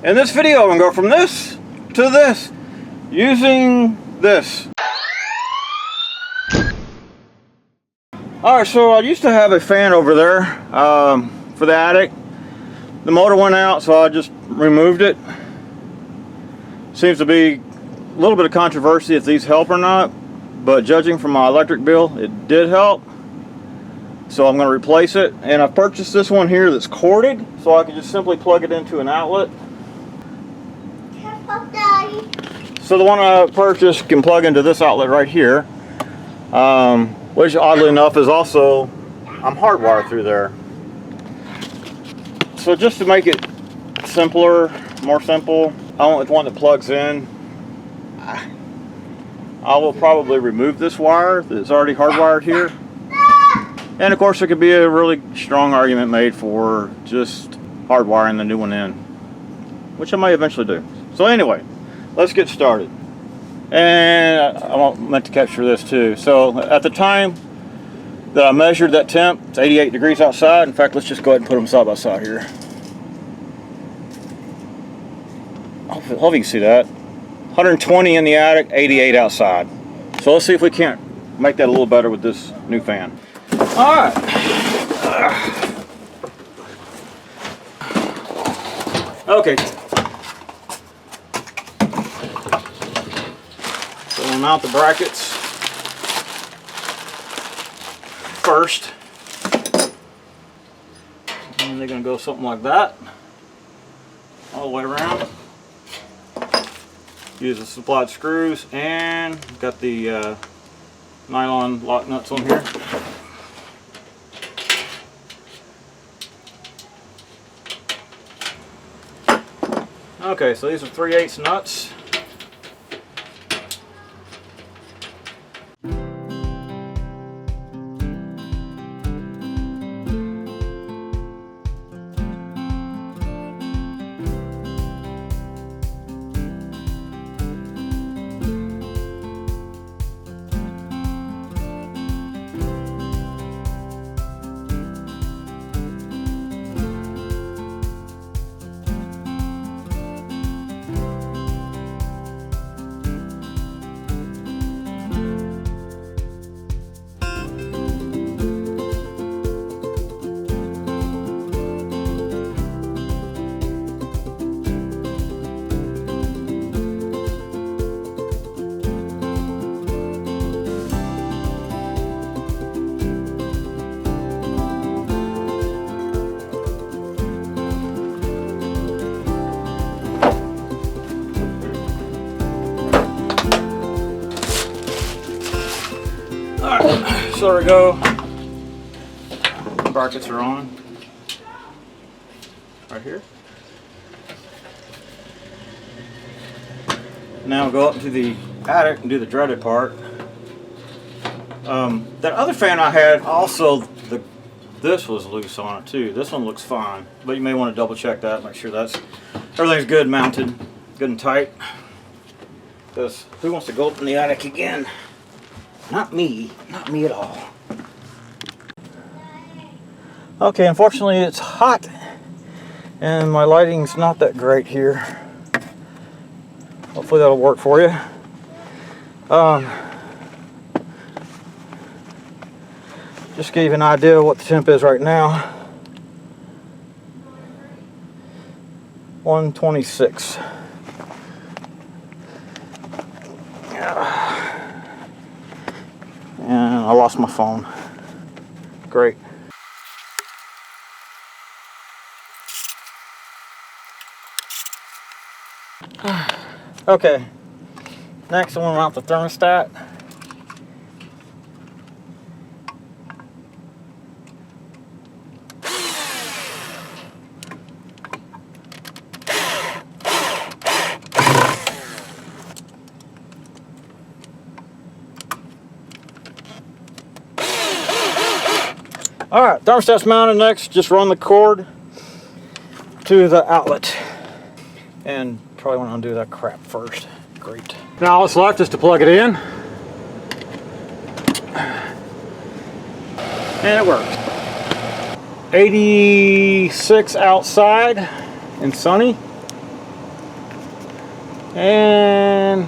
In this video, I'm going to go from this to this using this. Alright, so I used to have a fan over there for the attic. The motor went out, so I just removed it. Seems to be a little bit of controversy if these help or not, but judging from my electric bill, it did help. So I'm going to replace it, and I've purchased this one here that's corded, so I can just simply plug it into an outlet. Careful, Daddy. So the one I purchased can plug into this outlet right here, which oddly enough is also, I'm hardwired through there. So just to make it simpler, more simple, I want one that plugs in. I will probably remove this wire that's already hardwired here. And of course there could be a really strong argument made for just hardwiring the new one in, which I may eventually do. So anyway, let's get started. And I meant to capture this too. So at the time that I measured that temp, it's 88 degrees outside. In fact, let's just go ahead and put them side by side here. Hope you can see that. 120 in the attic, 88 outside. So let's see if we can't make that a little better with this new fan. All right. Okay. So we'll mount the brackets first. And they're going to go something like that all the way around. Use the supplied screws, and got the nylon lock nuts on here. Okay, so these are 3/8 nuts. So there we go. The brackets are on. Right here. Now we'll go up to the attic and do the dreaded part. That other fan I had, also this was loose on it too. This one looks fine, but you may want to double check that, make sure everything's good mounted, good and tight. Because who wants to go up in the attic again? Not me at all. Okay, unfortunately it's hot and my lighting's not that great here. Hopefully that'll work for you. Just give you an idea of what the temp is right now. 126. And I lost my phone. Great. Okay. Next, I'm going to mount the thermostat. Alright, thermostat's mounted. Next, just run the cord to the outlet. And probably want to undo that crap first. Great. Now all that's left is to plug it in. And it works. 86 outside and sunny. And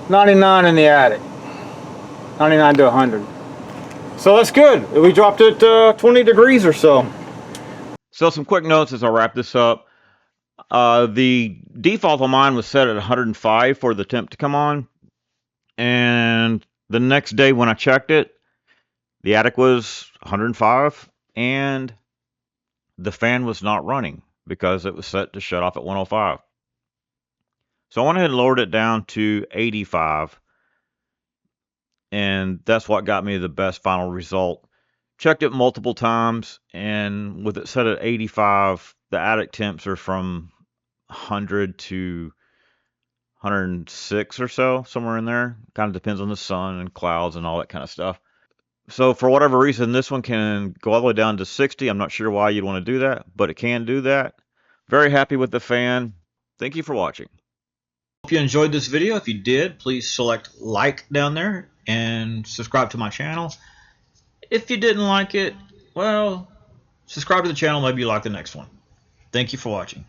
99 in the attic. 99 to 100. So that's good. We dropped it 20 degrees or so. So some quick notes as I wrap this up. The default on mine was set at 105 for the temp to come on. And the next day when I checked it, the attic was 105 and the fan was not running because it was set to shut off at 105. So I went ahead and lowered it down to 85. And that's what got me the best final result. Checked it multiple times, and with it set at 85, the attic temps are from 100 to 106 or so, somewhere in there. Kind of depends on the sun and clouds and all that kind of stuff. So for whatever reason, this one can go all the way down to 60. I'm not sure why you'd want to do that, but it can do that. Very happy with the fan. Thank you for watching. Hope you enjoyed this video. If you did, please select like down there and subscribe to my channel. If you didn't like it, well, subscribe to the channel. Maybe you like the next one. Thank you for watching.